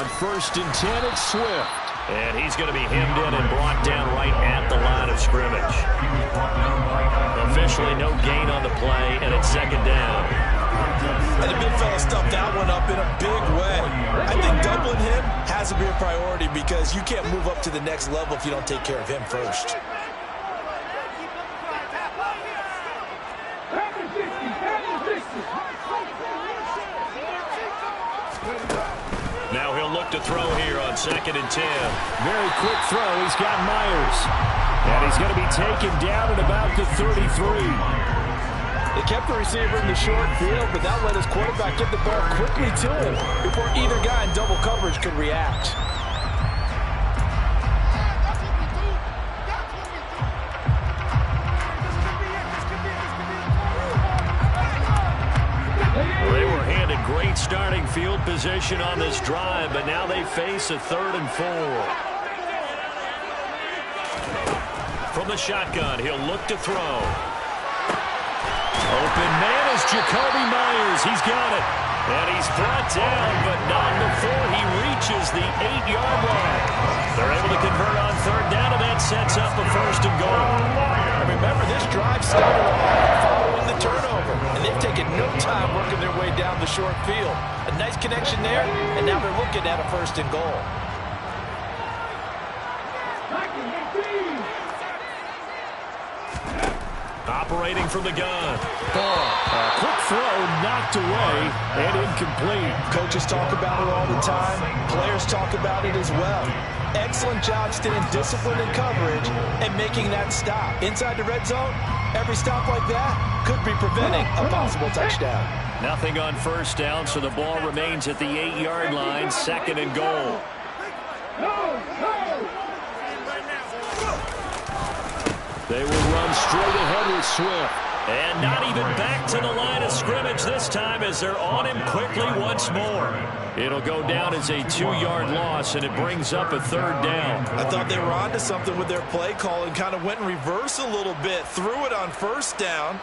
on 1st and 10, it's Swift. And he's going to be hemmed in and brought down right at the line of scrimmage. Officially no gain on the play, and it's 2nd down. And the big fella stuffed that one up in a big way. I think doubling him has to be a priority because you can't move up to the next level if you don't take care of him first. Now he'll look to throw here on 2nd and 10. Very quick throw. He's got Myers. And he's going to be taken down at about the 33. They kept the receiver in the short field, but that let his quarterback get the ball quickly to him before either guy in double coverage could react. They were handed great starting field position on this drive, but now they face a 3rd and 4. From the shotgun, he'll look to throw. Open man is Jacoby Myers. He's got it. And he's brought down, but not before he reaches the 8-yard line. They're able to convert on 3rd down, and that sets up a 1st and goal. And remember, this drive started off following the turnover, and they've taken no time working their way down the short field. A nice connection there, and now they're looking at a 1st and goal. Operating from the gun. A quick throw knocked away and incomplete. Coaches talk about it all the time. Players talk about it as well. Excellent job staying disciplined in coverage and making that stop. Inside the red zone, every stop like that could be preventing a possible touchdown. Nothing on 1st down, so the ball remains at the 8-yard line, 2nd and goal. They will run straight ahead with Swift. And not even back to the line of scrimmage this time as they're on him quickly once more. It'll go down as a 2-yard loss, and it brings up a 3rd down. I thought they were onto something with their play call and kind of went in reverse a little bit. Threw it on 1st down,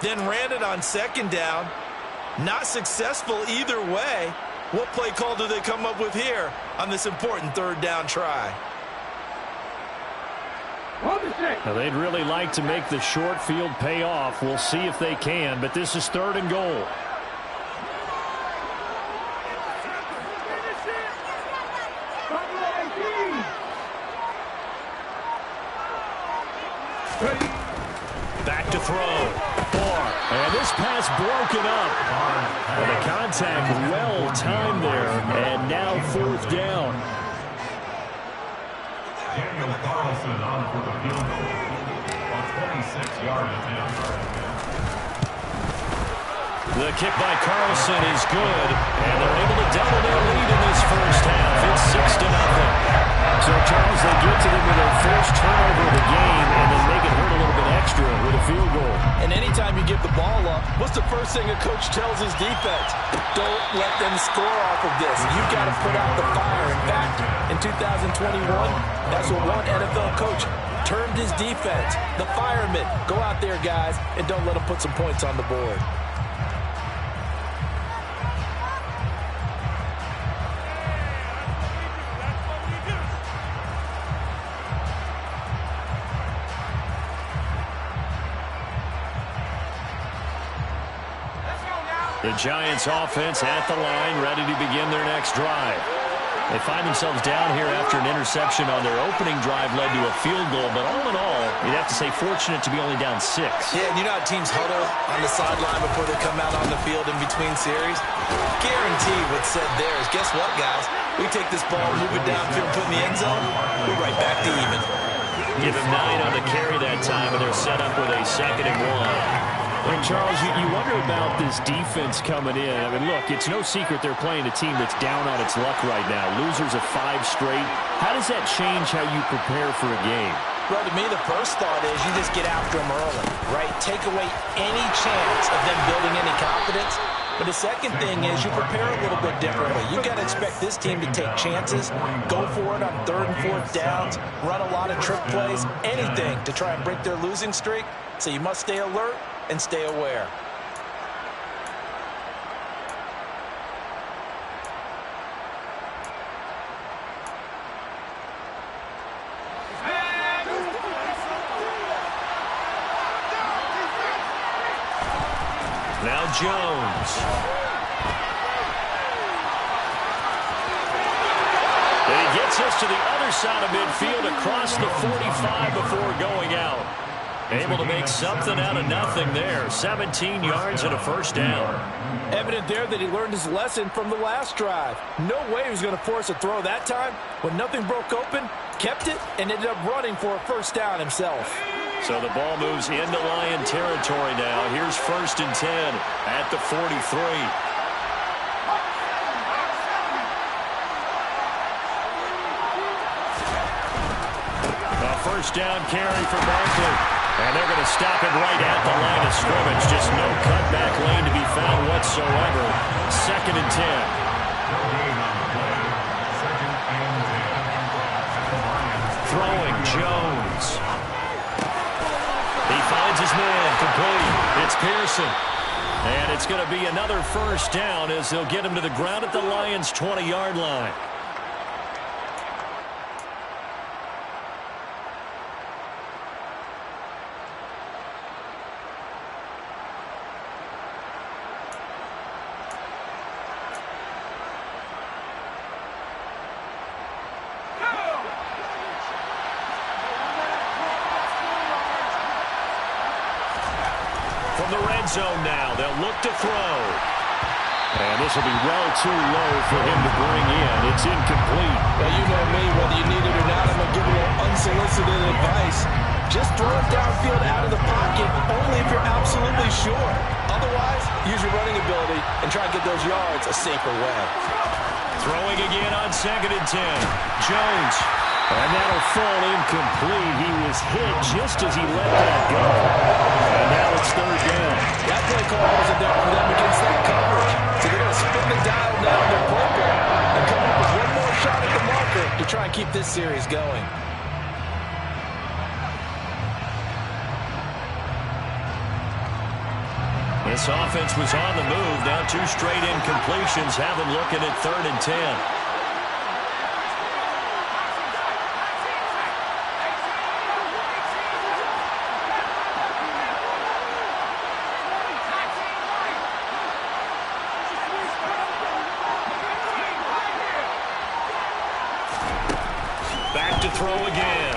then ran it on 2nd down. Not successful either way. What play call do they come up with here on this important 3rd down try? Now, they'd really like to make the short field pay off. We'll see if they can, but this is 3rd and goal. Back to throw. And this pass broken up. And the contact well timed there, and now 4th down. Daniel Carlson on for the field goal on 26-yard attempt. The kick by Carlson is good, and they're able to double their lead in this 1st half. It's 6-0. So, Charles, they get to them with their first turnover of the game, and then make it hurt a little bit extra with a field goal. And anytime you give the ball up, what's the first thing a coach tells his defense? Don't let them score off of this. You've got to put out the fire. In fact, in 2021, that's what one NFL coach termed his defense. The firemen. Go out there, guys, and don't let them put some points on the board. The Giants offense at the line, ready to begin their next drive. They find themselves down here after an interception on their opening drive led to a field goal, but all in all, you'd have to say fortunate to be only down 6. Yeah, and you know how teams huddle on the sideline before they come out on the field in between series? Guarantee what's said there is, guess what, guys? We take this ball, move it downfield, put in the end zone, we're right back to even. Give him 9 on the carry that time, and they're set up with a 2nd and 1. And, Charles, you wonder about this defense coming in. I mean, look, it's no secret they're playing a team that's down on its luck right now. Losers of 5 straight. How does that change how you prepare for a game? Well, to me, the first thought is you just get after them early, right? Take away any chance of them building any confidence. But the second thing is you prepare a little bit differently. You've got to expect this team to take chances, go for it on 3rd and 4th downs, run a lot of trick plays, anything to try and break their losing streak. So you must stay alert and stay aware. Now Jones. And he gets us to the other side of midfield across the 45 before going out. Able to make something out of nothing there. 17 yards and a first down. Evident there that he learned his lesson from the last drive. No way he was going to force a throw that time. When nothing broke open, kept it, and ended up running for a first down himself. So the ball moves into Lion territory now. Here's 1st and 10 at the 43. First down carry for Barkley. And they're going to stop it right at the line of scrimmage. Just no cutback lane to be found whatsoever. 2nd and 10. Throwing Jones. He finds his man complete. It's Pearson. And it's going to be another first down as they'll get him to the ground at the Lions' 20-yard line. From the red zone now, they'll look to throw. And this will be well too low for him to bring in. It's incomplete. Well, you know me, whether you need it or not, I'm going to give you a little unsolicited advice. Just throw it downfield out of the pocket, only if you're absolutely sure. Otherwise, use your running ability and try to get those yards a safer way. Throwing again on 2nd and 10. Jones. And that'll fall incomplete. He was hit just as he let that go. And now it's 3rd down. That play call wasn't there for them against that coverage. So they're going to spin the dial now in their playbook and come up with one more shot at the marker to try and keep this series going. This offense was on the move. Now 2 straight incompletions have them looking at 3rd and 10. Back to throw again.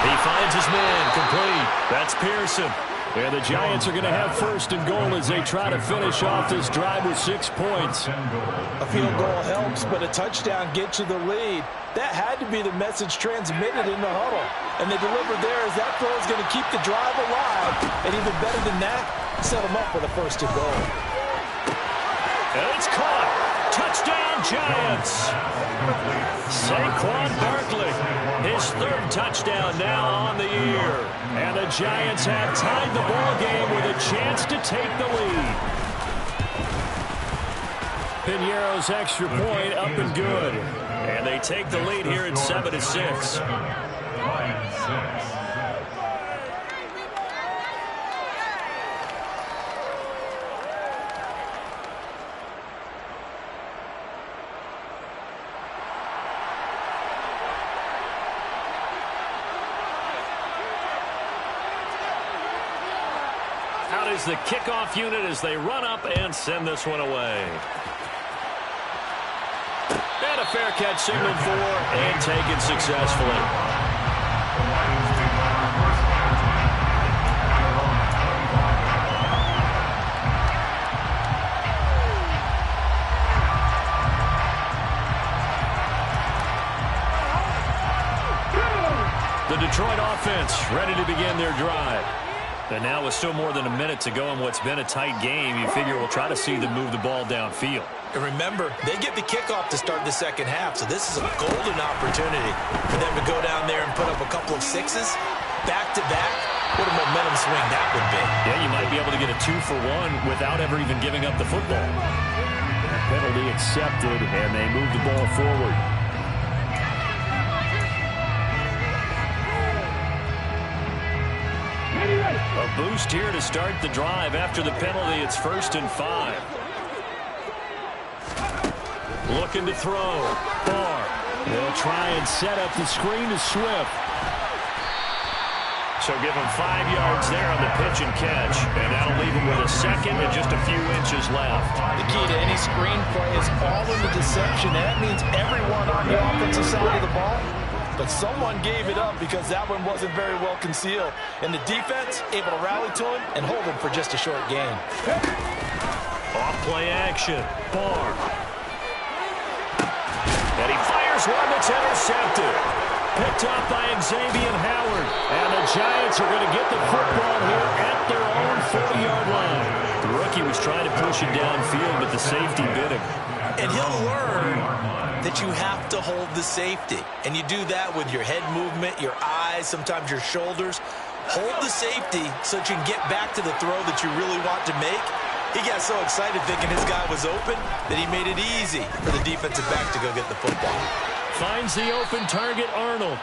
He finds his man complete. That's Pearson. And the Giants are going to have 1st and goal as they try to finish off this drive with 6 points. A field goal helps, but a touchdown gets you the lead. That had to be the message transmitted in the huddle. And they delivered there as that throw is going to keep the drive alive. And even better than that, set them up with a 1st and goal. And it's caught. Touchdown, Giants. Saquon Barkley, his 3rd touchdown now on the year. And the Giants have tied the ball game with a chance to take the lead. Piñeiro's extra point up and good. And they take the lead here at 7-6. Out is the kickoff unit as they run up and send this one away. And a fair catch signaled for and taken successfully. The Detroit offense ready to begin their drive. And now with still more than a minute to go in what's been a tight game, you figure we'll try to see them move the ball downfield. And remember, they get the kickoff to start the second half, so this is a golden opportunity for them to go down there and put up a couple of sixes back-to-back. What a momentum swing that would be. Yeah, you might be able to get a 2-for-1 without ever even giving up the football. Penalty accepted, and they move the ball forward. A boost here to start the drive. After the penalty, it's 1st and 5. Looking to throw. Barr. They'll try and set up the screen to Swift. So give him 5 yards there on the pitch and catch. And that'll leave him with a second and just a few inches left. The key to any screen play is all in the deception. That means everyone on the offensive side of the ball. But someone gave it up because that one wasn't very well concealed. And the defense able to rally to him and hold him for just a short gain. Off play action. Barr. And he fires one that's intercepted. Picked up by Xavier Howard. And the Giants are going to get the football here at their own 40-yard line. The rookie was trying to push it downfield, but the safety bit him. And he'll learn that you have to hold the safety. And you do that with your head movement, your eyes, sometimes your shoulders. Hold the safety so that you can get back to the throw that you really want to make. He got so excited thinking his guy was open that he made it easy for the defensive back to go get the football. Finds the open target, Arnold.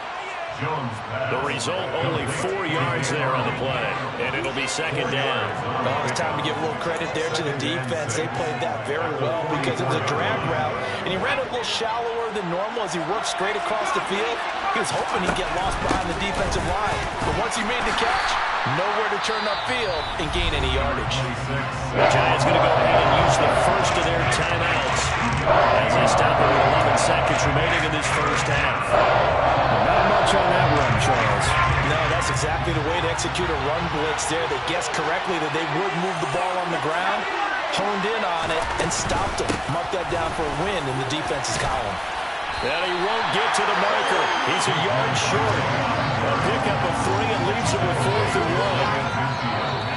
The result, only 4 yards there on the play. And it'll be second down. Well, it's time to give a little credit there to the defense. They played that very well because it was a drag route. And he ran a little shallower than normal as he worked straight across the field. He was hoping he'd get lost behind the defensive line. But once he made the catch, nowhere to turn upfield and gain any yardage. The Giants going to go ahead and use the first of their timeouts as they stop it with 11 seconds remaining in this first half. Not much on that run, Charles. No, that's exactly the way to execute a run blitz there. They guessed correctly that they would move the ball on the ground, honed in on it, and stopped them. Mark that down for a win in the defense's column. And he won't get to the marker. He's a yard short. A pickup of 3 and leaves him with 4th and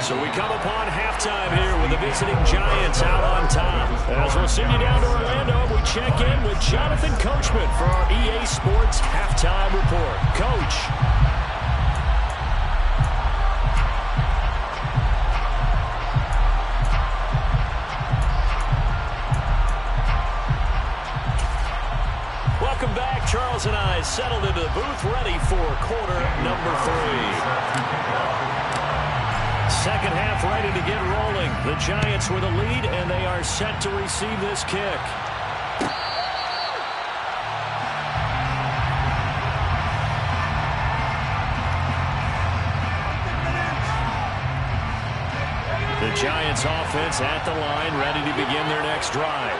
1. So we come upon halftime here with the visiting Giants out on top. As we'll send you down to Orlando, we check in with Jonathan Coachman for our EA Sports Halftime Report. Coach. Welcome back. Charles and I settled into the booth, ready for quarter number 3. Second half ready to get rolling. The Giants with a lead, and they are set to receive this kick. The Giants offense at the line, ready to begin their next drive.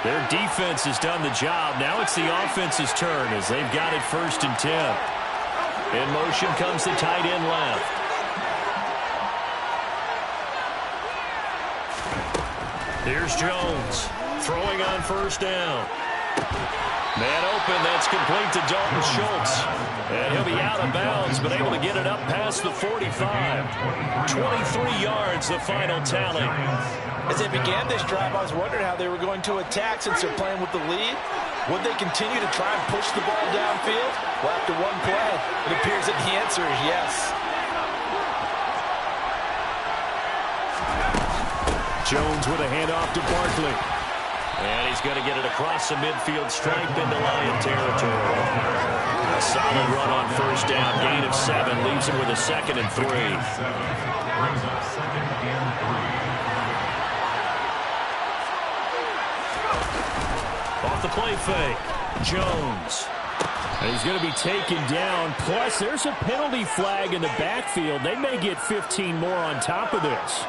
Their defense has done the job. Now it's the offense's turn as they've got it 1st and 10. In motion comes the tight end left. Here's Jones throwing on 1st down. Man open, that's complete to Dalton Schultz. And he'll be out of bounds, but able to get it up past the 45. 23 yards, the final tally. As they began this drive, I was wondering how they were going to attack since they're playing with the lead. Would they continue to try and push the ball downfield? Well, after one play, it appears that the answer is yes. Jones with a handoff to Barkley. And he's going to get it across the midfield stripe into Lion territory. A solid run on 1st down, gain of 7, leaves him with a 2nd and 3. Brings up 2nd and 3. Off the play fake, Jones. And he's going to be taken down. Plus, there's a penalty flag in the backfield. They may get 15 more on top of this.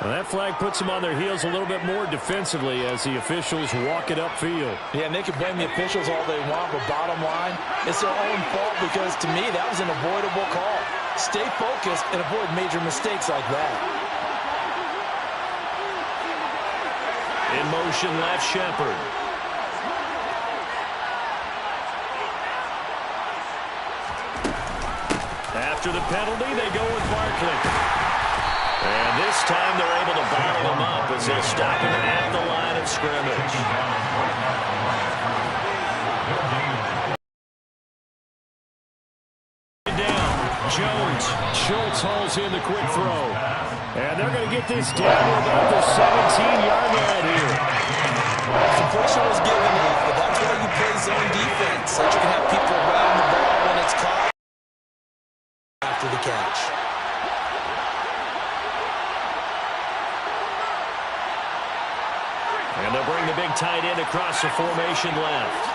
Well, that flag puts them on their heels a little bit more defensively as the officials walk it upfield. Yeah, and they can blame the officials all they want, but bottom line, it's their own fault because, to me, that was an avoidable call. Stay focused and avoid major mistakes like that. In motion, left Shepard. After the penalty, they go with Barkley. And this time they're able to bottle him up as they'll stop him at the line of scrimmage. Down, Jones. Schultz hauls in the quick throw. And they're going to get this down to about the 17-yard line here. The pressure was given up, but that's why you play zone defense. So you can have people around the ball when it's caught after the catch. And they'll bring the big tight end across the formation left.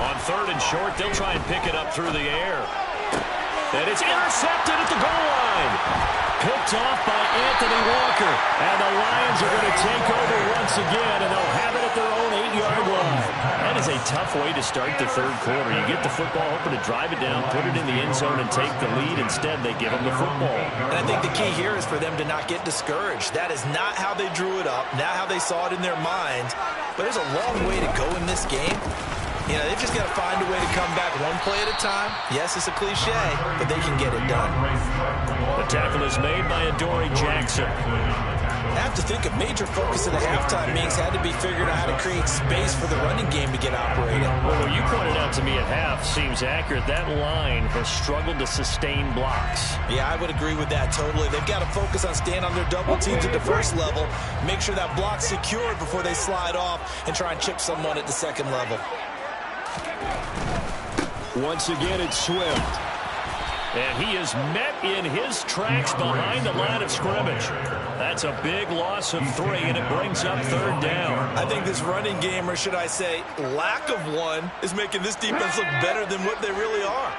On 3rd and short, they'll try and pick it up through the air. And it's intercepted at the goal line. Picked off by Anthony Walker. And the Lions are going to take over once again, and they'll have it at their own 8-yard line. That is a tough way to start the third quarter. You get the football, hoping to drive it down, put it in the end zone, and take the lead. Instead, they give them the football. And I think the key here is for them to not get discouraged. That is not how they drew it up, not how they saw it in their minds. But there's a long way to go in this game. You know, they've just got to find a way to come back one play at a time. Yes, it's a cliche, but they can get it done. The tackle is made by Adoree Jackson. I have to think a major focus in the halftime meetings had to be figuring out how to create space for the running game to get operating. Well, what you pointed out to me at half seems accurate. That line has struggled to sustain blocks. Yeah, I would agree with that totally. They've got to focus on staying on their double teams at the first level, make sure that block's secured before they slide off and try and chip someone at the second level. Once again, it's Swift. And he is met in his tracks behind the line of scrimmage. That's a big loss of 3, and it brings up third down. I think this running game, or should I say lack of one, is making this defense look better than what they really are.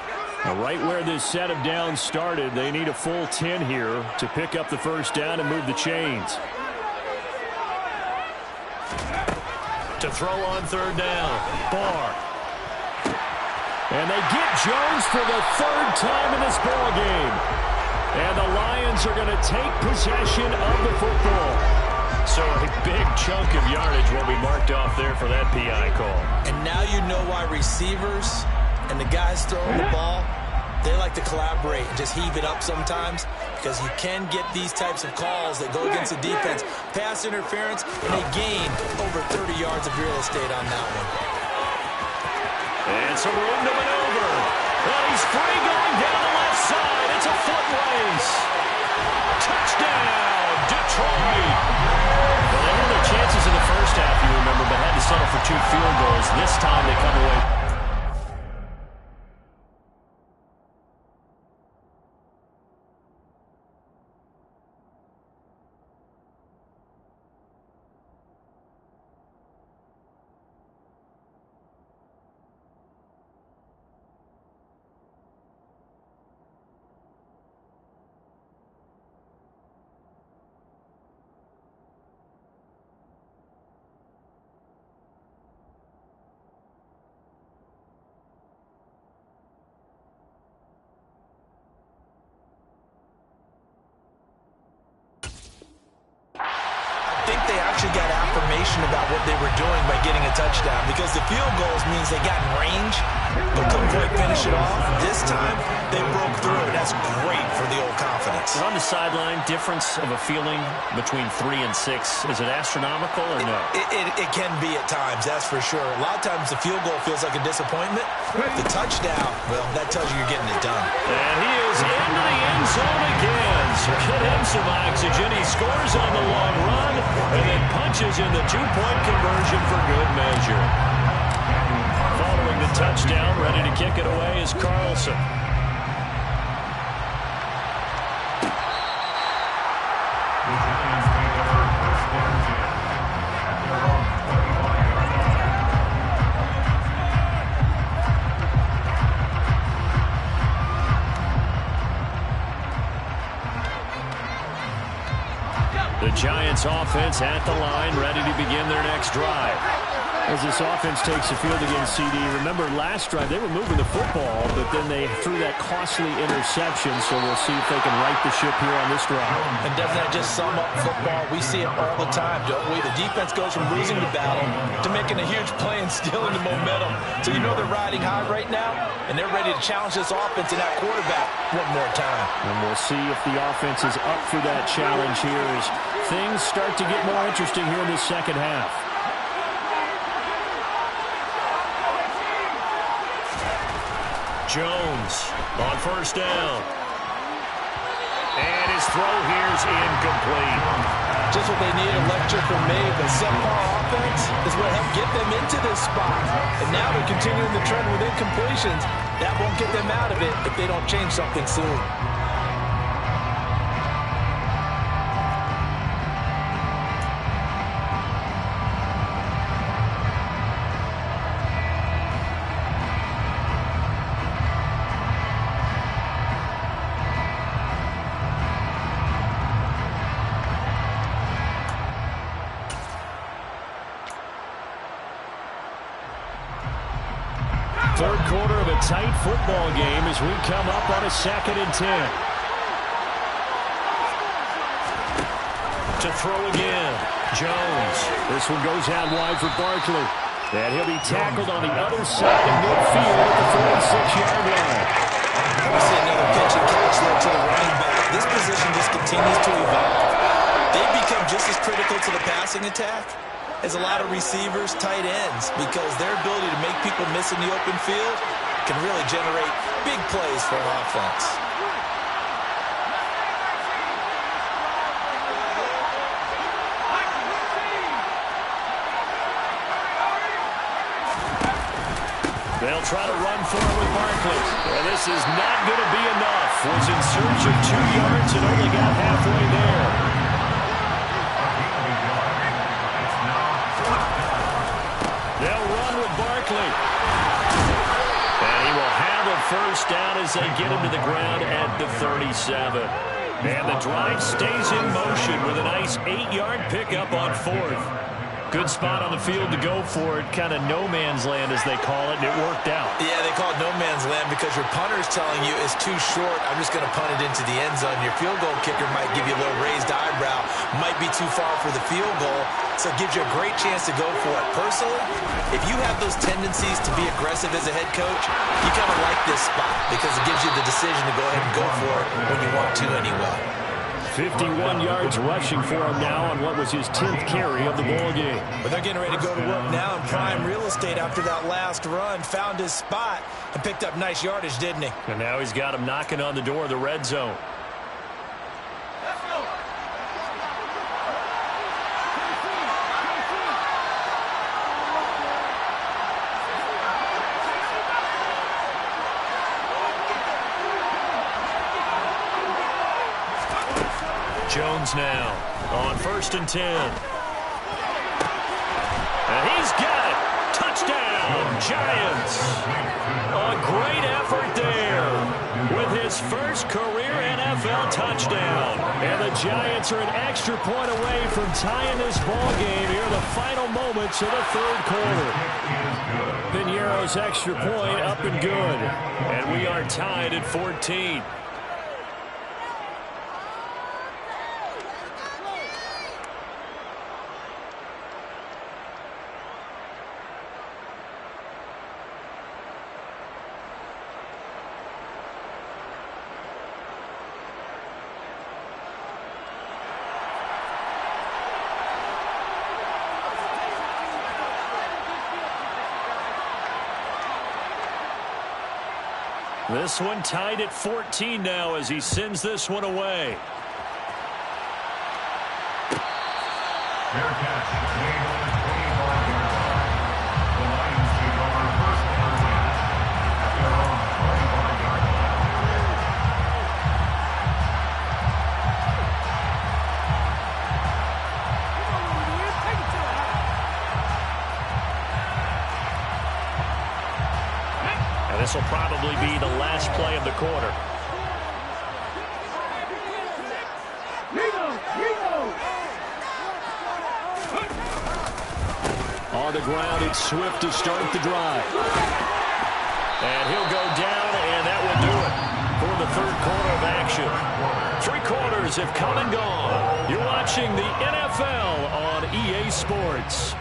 Now, right where this set of downs started, they need a full 10 here to pick up the first down and move the chains. To throw on third down, Barr. And they get Jones for the third time in this ball game. And the Lions are going to take possession of the football. So a big chunk of yardage will be marked off there for that PI call. And now you know why receivers and the guys throwing the ball, they like to collaborate and just heave it up sometimes, because you can get these types of calls that go against the defense. Pass interference, and they gain over 30 yards of real estate on that one. And some room to maneuver. Well, he's free going down the left side. It's a foot race. Touchdown, Detroit. Well, they had their chances in the first half, you remember, but had to settle for 2 field goals. This time they come away. Got affirmation about what they were doing by getting a touchdown, because the field goals means they got in range but couldn't quite finish it off. This time they broke through, and that's great for the old confidence. On the sideline, difference of a feeling between 3 and 6, is it astronomical or no? It can be at times, that's for sure. A lot of times the field goal feels like a disappointment. The touchdown, well, that tells you you're getting it done. And he is into the end zone again. So get him some oxygen. He scores on the long run and then punches in the 2-point conversion for good measure. Following the touchdown, ready to kick it away is Carlson. The Giants offense at the line, ready to begin their next drive. As this offense takes the field against CD, remember last drive they were moving the football, but then they threw that costly interception, so we'll see if they can right the ship here on this drive. And doesn't that just sum up football? We see it all the time, don't we? The defense goes from losing the battle to making a huge play and stealing the momentum. So you know they're riding high right now, and they're ready to challenge this offense and that quarterback one more time. And we'll see if the offense is up for that challenge here as things start to get more interesting here in this second half. Jones on first down. And his throw here is incomplete. Just what they need, a lecture from me, but subpar offense is what helped get them into this spot. And now they're continuing the trend with incompletions. That won't get them out of it if they don't change something soon. a tight football game as we come up on a 2nd and 10. To throw again. Jones. This one goes out wide for Barkley. And he'll be tackled on the other side of midfield at the 46-yard line. We see another pitch and catch there to the running back. This position just continues to evolve. They've become just as critical to the passing attack as a lot of receivers, tight ends, because their ability to make people miss in the open field can really generate big plays for an offense. They'll try to run for it with Barkley. And this is not going to be enough. Was in search of 2 yards and only got halfway there. They'll run with Barkley. And he will have a first down as they get him to the ground at the 37. And the drive stays in motion with a nice 8-yard pickup on 4th. Good spot on the field to go for it. Kind of no man's land, as they call it, and it worked out. Yeah, they call it no man's land because your punter is telling you it's too short. I'm just going to punt it into the end zone. Your field goal kicker might give you a little raised eyebrow. Might be too far for the field goal, so it gives you a great chance to go for it. Personally, if you have those tendencies to be aggressive as a head coach, you kind of like this spot because it gives you the decision to go ahead and go for it when you want to anyway. 51 yards rushing for him now on what was his 10th carry of the ball game. But they're getting ready to go to work now in prime real estate after that last run. Found his spot and picked up nice yardage, didn't he? And now he's got him knocking on the door of the red zone. Jones now on 1st and 10. And he's got it. Touchdown, Giants. A great effort there with his first career NFL touchdown. And the Giants are an extra point away from tying this ball game here in the final moments of the 3rd quarter. Piñeiro's extra point up and good. And we are tied at 14. This one tied at 14 now as he sends this one away. Fair catch. Made on the 25-yard line. The Lions take over first down catch at their own 25-yard line. And this will probably be the last play of the quarter. On the ground, it's Swift to start the drive. And he'll go down, and that will do it for the 3rd quarter of action. 3 quarters have come and gone. You're watching the NFL on EA Sports.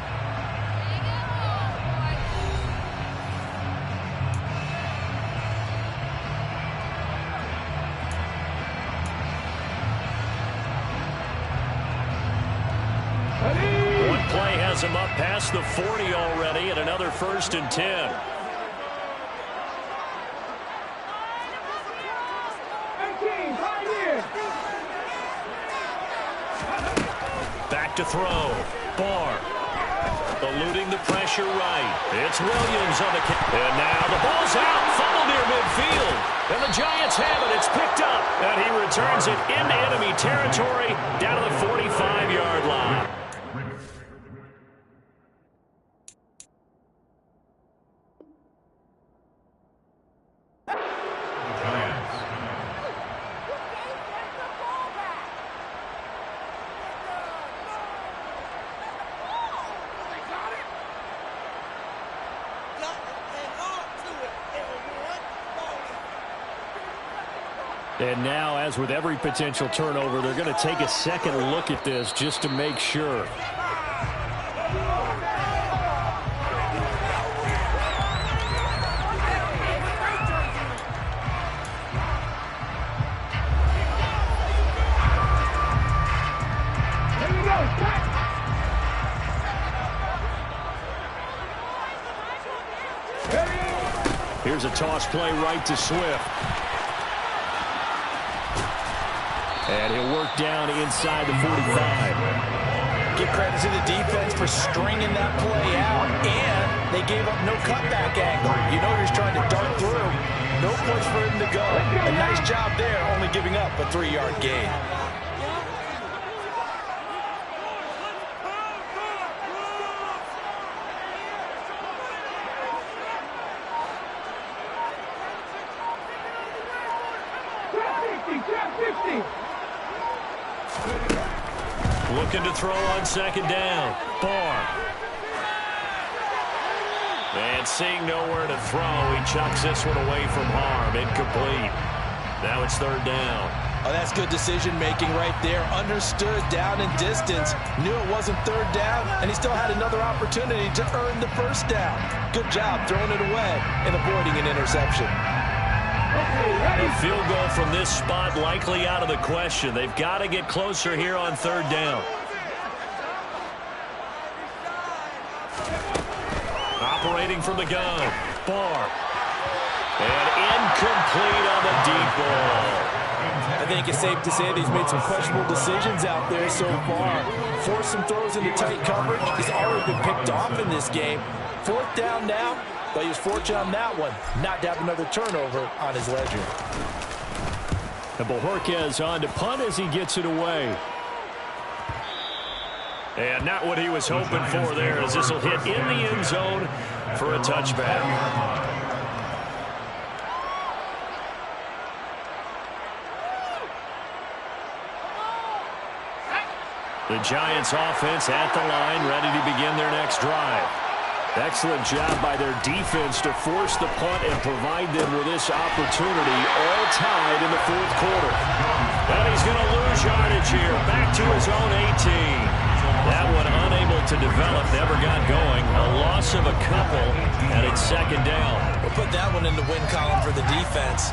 Him up past the 40 already and another 1st and 10. Back to throw. Barr eluding the pressure right. It's Williams on the kick. And now the ball's out. Fumble near midfield. And the Giants have it. It's picked up. And he returns it into enemy territory down to the 45-yard line. And now, as with every potential turnover, they're going to take a second look at this just to make sure. Here's a toss play right to Swift. And he'll work down inside the 45. Give credit to the defense for stringing that play out, and they gave up no cutback angle. You know he's trying to dart through. No place for him to go. A nice job there, only giving up a 3-yard gain. Looking to throw on second down. Barr. And seeing nowhere to throw, he chucks this one away from harm. Incomplete. Now it's third down. Oh, that's good decision-making right there. Understood down and distance. Knew it wasn't third down, and he still had another opportunity to earn the first down. Good job throwing it away and avoiding an interception. A field goal from this spot likely out of the question. They've got to get closer here on third down. Operating from the gun. Barr. And incomplete on the deep ball. I think it's safe to say that he's made some questionable decisions out there so far. Forced some throws into tight coverage. He's already been picked off in this game. Fourth down now. But he was fortunate on that one, not to have another turnover on his ledger. And Bojorquez on to punt as he gets it away. And not what he was hoping for there, as this will hit in the end zone for a touchback. The Giants offense at the line, ready to begin their next drive. Excellent job by their defense to force the punt and provide them with this opportunity, all tied in the fourth quarter. And he's going to lose yardage here, back to his own 18. That one unable to develop, never got going. A loss of a couple, and it's second down. We'll put that one in the win column for the defense.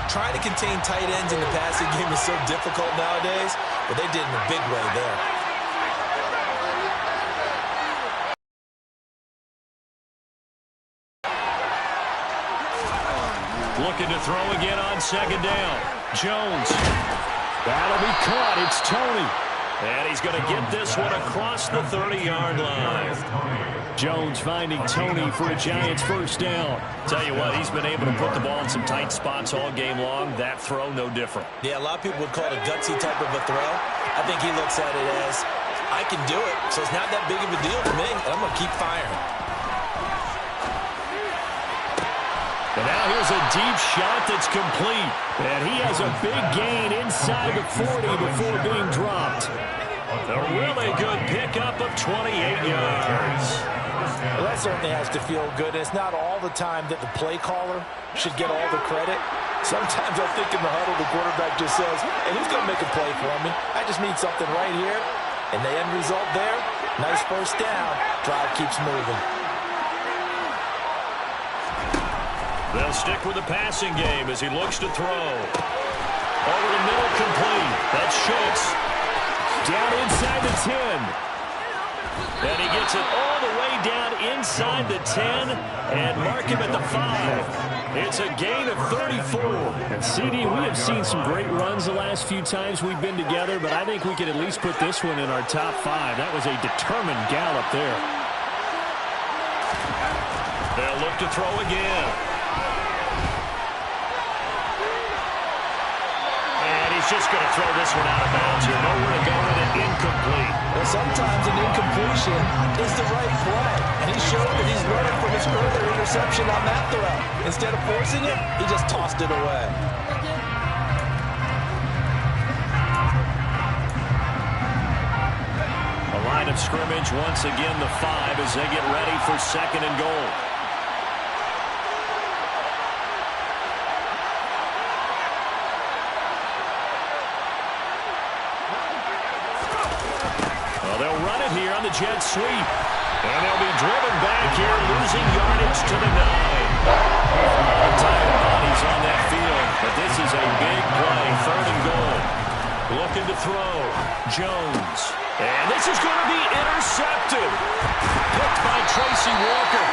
Trying to contain tight ends in the passing game is so difficult nowadays, but they did in a big way there. Looking to throw again on second down. Jones. That'll be caught. It's Tony. And he's going to get this one across the 30-yard line. Jones finding Tony for a Giants first down. Tell you what, he's been able to put the ball in some tight spots all game long. That throw, no different. Yeah, a lot of people would call it a gutsy type of a throw. I think he looks at it as, I can do it, so it's not that big of a deal for me, and I'm going to keep firing. And now here's a deep shot that's complete. And he has a big gain inside the 40 before being dropped. A really good pickup of 28 yards. Well, that certainly has to feel good. It's not all the time that the play caller should get all the credit. Sometimes I think in the huddle, the quarterback just says, and who's going to make a play for me? I just need something right here. And the end result there, nice first down. Drive keeps moving. They'll stick with the passing game as he looks to throw. Over the middle, complete. That's Schultz. Down inside the 10. And he gets it all the way down inside the 10 and mark him at the 5. It's a gain of 34. And CD, we have seen some great runs the last few times we've been together, but I think we could at least put this one in our top 5. That was a determined gallop there. They'll look to throw again. Just going to throw this one out of bounds here. Nowhere to go with it. Incomplete. Well, sometimes an incompletion is the right play. And he showed that he's learning from his earlier interception on that throw. Instead of forcing it, he just tossed it away. A line of scrimmage, once again the 5 as they get ready for second and goal. Well, they'll run it here on the jet sweep. And they'll be driven back here, losing yardage to the 9. All tight bodies on that field, but this is a big play, 3rd and goal. Looking to throw. Jones. And this is going to be intercepted. Picked by Tracy Walker.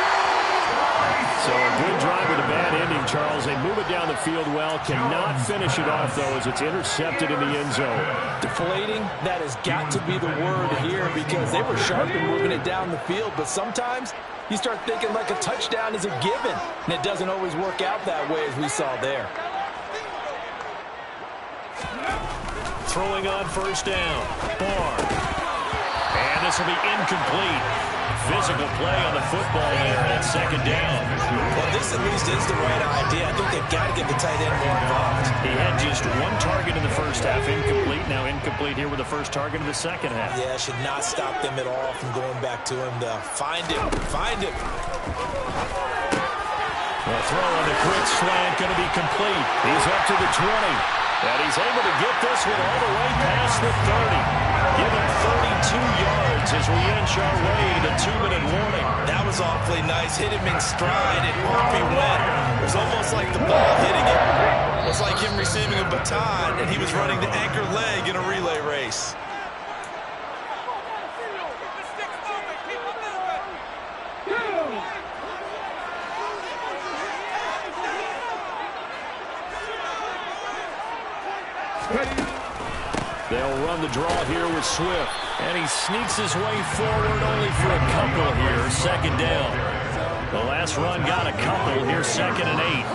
So a good drive with a bad ending, Charles. They move it down the field well. Cannot finish it off, though, as it's intercepted in the end zone. Deflating, that has got to be the word here because they were sharp in moving it down the field. But sometimes you start thinking like a touchdown is a given. And it doesn't always work out that way as we saw there. Throwing on 1st down. Barr. And this will be incomplete. Physical play on the football there at 2nd down. Well, this at least is the right idea. I think they've got to get the tight end more involved. He had just 1 target in the first half, incomplete. Now incomplete here with the first target of the second half. Yeah, should not stop them at all from going back to him to find him. Find him. The throw on the quick slant going to be complete. He's up to the 20. And he's able to get this one all the way past the 30. Give him 32 yards as we inch our way to the 2-minute warning. That was awfully nice. Hit him in stride, and off he went. It was almost like the ball hitting him. It was like him receiving a baton, and he was running the anchor leg in a relay race. They'll run the draw here with Swift. And he sneaks his way forward only for a couple here. 2nd down. The last run got a couple. Here's 2nd and 8.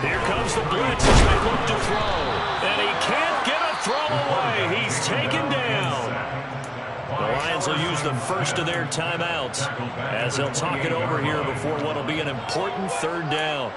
Here comes the blitz as they look to throw. And he can't get a throw away. He's taken down. The Lions will use the first of their timeouts as they'll talk it over here before what will be an important 3rd down.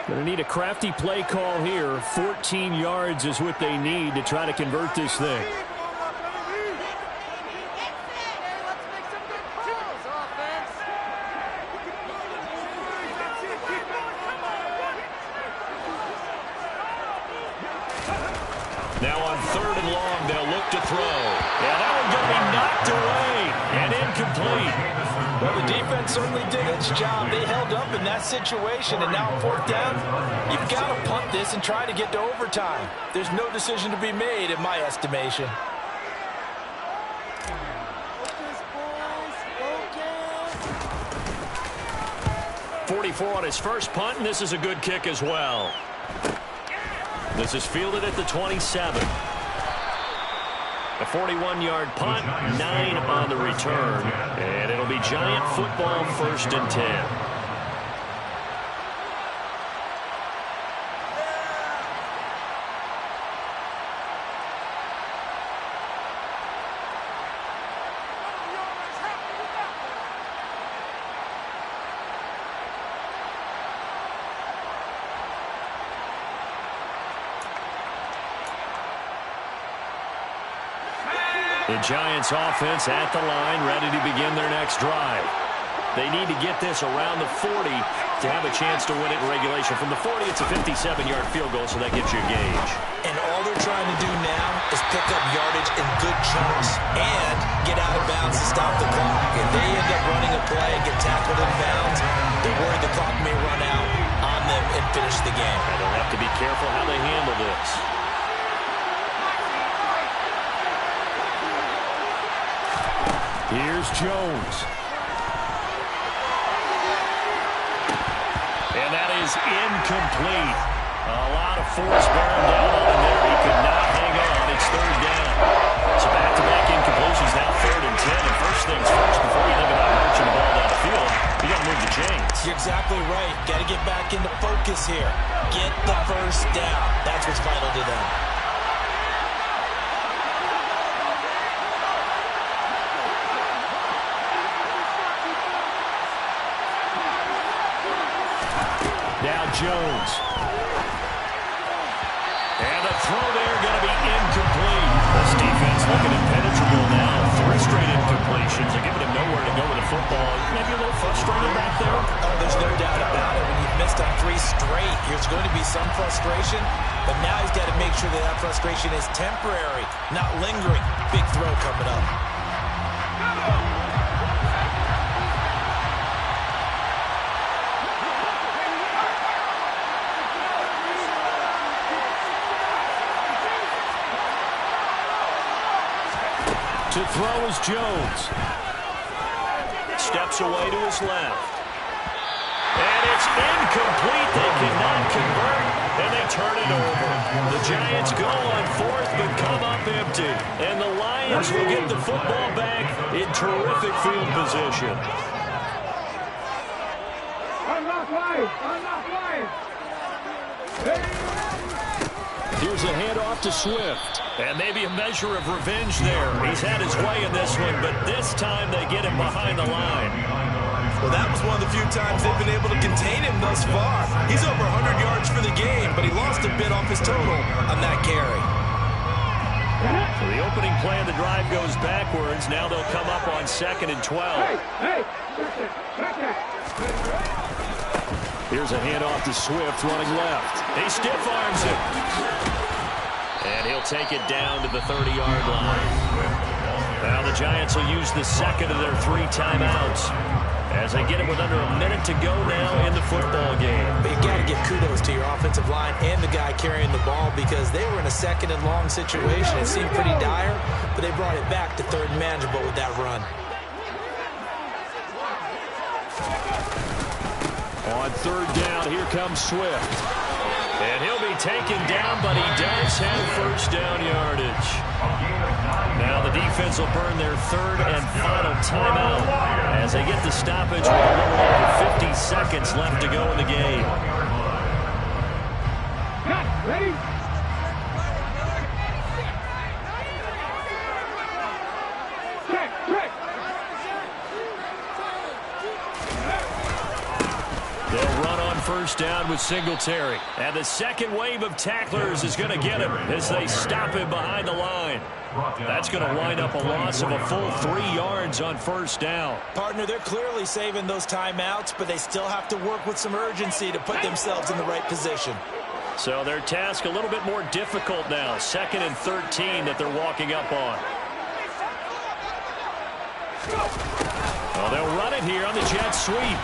Going to need a crafty play call here. 14 yards is what they need to try to convert this thing. Now on 3rd and long, they'll look to throw. And that one's going to be knocked away and incomplete. Well, the defense certainly did its job. They held up in that situation, and now 4th down, you've got to punt this and try to get to overtime. There's no decision to be made in my estimation. .44 on his first punt, and this is a good kick as well. This is fielded at the 27. A 41-yard punt, 9 on the return. And it'll be Giant football, 1st and 10. The Giants offense at the line, ready to begin their next drive. They need to get this around the 40 to have a chance to win it in regulation. From the 40, it's a 57-yard field goal, so that gives you a gauge. And all they're trying to do now is pick up yardage in good chunks and get out of bounds to stop the clock. If they end up running a play and get tackled in bounds, they're worried the clock may run out on them and finish the game. And they'll have to be careful how they handle this. Here's Jones. And that is incomplete. A lot of force bearing down on him there. He could not hang on. It's 3rd down. So back-to-back incompletions, now 3rd and 10. And first things first, before you think about marching the ball down the field, you got to move the chains. You're exactly right. Got to get back into focus here. Get the first down. That's what's vital to them. Now Jones. And the throw there going to be incomplete. This defense looking impenetrable now. 3 straight incompletions. They're giving him nowhere to go with the football. Maybe a little frustrated back there. Oh, there's no doubt about it. When you've missed on 3 straight, there's going to be some frustration. But now he's got to make sure that that frustration is temporary, not lingering. Big throw coming up. To throw is Jones. Steps away to his left. And it's incomplete. They cannot convert, and they turn it over. The Giants go on 4th, but come up empty. And the Lions will get the football back in terrific field position. Here's a handoff to Swift. And maybe a measure of revenge there. He's had his way in this one, but this time they get him behind the line. Well, that was one of the few times they've been able to contain him thus far. He's over 100 yards for the game, but he lost a bit off his total on that carry. So the opening play of the drive goes backwards. Now they'll come up on 2nd and 12. Here's a handoff to Swift running left. He stiff arms it. And he'll take it down to the 30-yard line. Now the Giants will use the second of their 3 timeouts as they get it with under a minute to go now in the football game. But you've got to give kudos to your offensive line and the guy carrying the ball because they were in a 2nd and long situation. It seemed pretty dire, but they brought it back to 3rd and manageable with that run. On 3rd down, here comes Swift. And he'll be taken down, but he does have 1st down yardage. Now the defense will burn their 3rd and final timeout as they get the stoppage with a little over 50 seconds left to go in the game. Ready? They'll run on 1st down with Singletary. And the second wave of tacklers is going to get him as they stop him behind the line. That's going to wind up a loss of a full 3 yards on 1st down. Partner, they're clearly saving those timeouts, but they still have to work with some urgency to put themselves in the right position. So their task a little bit more difficult now. 2nd and 13 that they're walking up on. Well, they'll run it here on the jet sweep.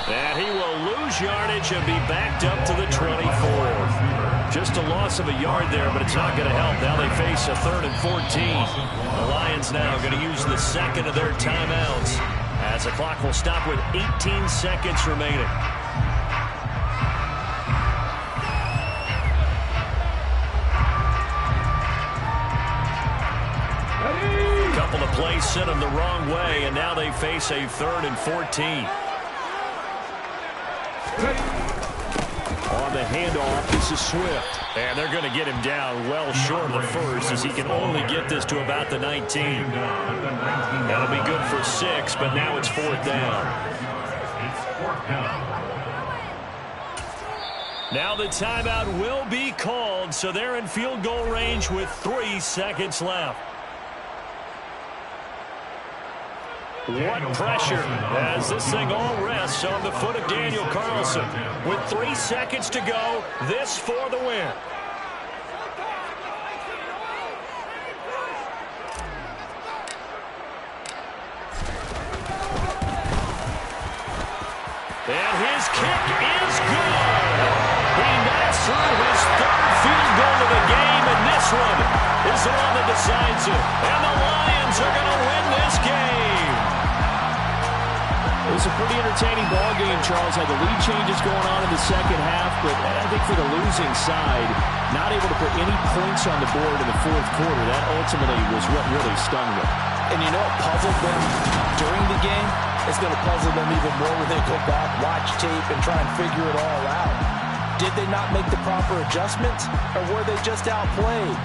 And he will lose yardage and be backed up to the 24. Just a loss of a yard there, but it's not going to help. Now they face a 3rd and 14. The Lions now going to use the second of their timeouts as the clock will stop with 18 seconds remaining. A couple of plays sent them the wrong way, and now they face a 3rd and 14. On the handoff, this is Swift. And they're going to get him down well short of the 1st as he can only get this to about the 19. That'll be good for 6, but now it's 4th down. Now the timeout will be called, so they're in field goal range with 3 seconds left. What pressure as this thing all rests on the foot of Daniel Carlson. With 3 seconds to go, this for the win. And his kick is good. He knocks through his 3rd field goal of the game, and this one is the one that decides it. And the Lions are going to win this game. It was a pretty entertaining ball game, Charles. Had the lead changes going on in the second half, but I think for the losing side, not able to put any points on the board in the 4th quarter, that ultimately was what really stung them. And you know what puzzled them during the game? It's going to puzzle them even more when they go back, watch tape, and try and figure it all out. Did they not make the proper adjustments, or were they just outplayed?